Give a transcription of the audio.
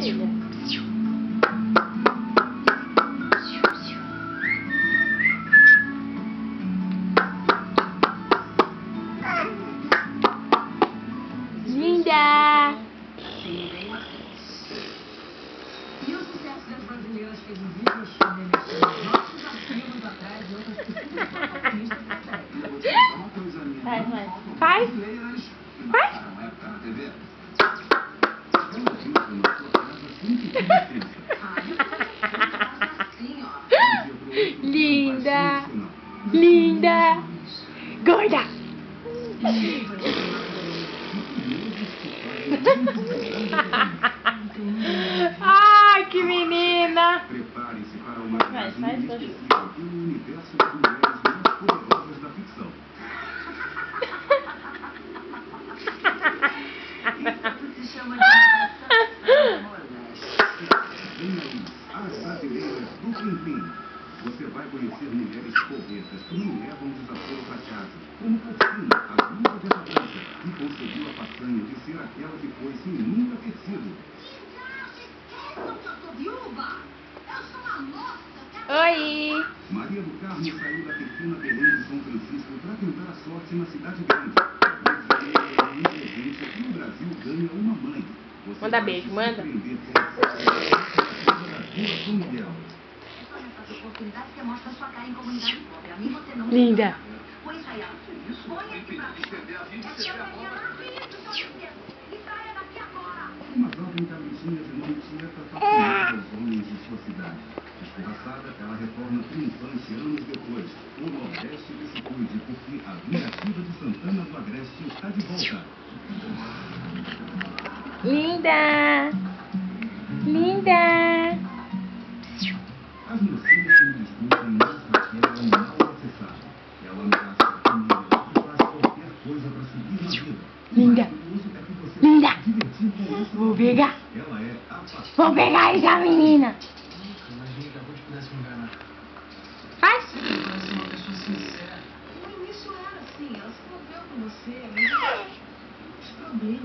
filha. Linda! E o sucesso das brasileiras fez um vídeo remexendo nossos arquivos atrás de outras possíveis protagonistas da série. Faz, mãe. Faz. Faz. Linda! Linda! Gorda! Ai, que menina! Prepare-se para uma viagem inesquecível pelo universo das mulheres mais poderosas da ficção. Isso se chama de atração moléstia. Vem aí, as brasileiras do Pimpim. Você vai conhecer mulheres corretas que não levam desaforo para casa, como Porcina, a viúva dessa dança, que conseguiu a façanha de ser aquela que foi sem nunca ter sido. Oi! Maria do Carmo saiu da pequena Belém de São Francisco para tentar a sorte na cidade grande. Um presente que o Brasil ganha uma mãe. Você Manda vai beijo, se manda. surpreender com a da Vila São Miguel. Oportunidade que mostra sua cara em comunidade pobre. A mim você não. Linda! Põe Israel. Põe aqui pra e saia daqui agora. Uma jovem cabritinha de nome Tieta fascinava os homens de sua cidade. Escorraçada, ela retorna triunfante anos depois. O Nordeste que se cuide, porque a vingativa de Santana do Agreste está de volta. Linda! Linda! As mocinhas que me disputam mostram que ela é mal acessada. Ela ameaça a família e faz qualquer coisa para subir na vida. Linda! O curioso é que você Linda! se divertir com essa Vou pegar! Ela é apaixonada. Vou pegar essa menina! Mas acabou de pudesse me enganar. Faz! Parece uma pessoa sincera. No início era assim, ela se envolveu com você, mas os problemas.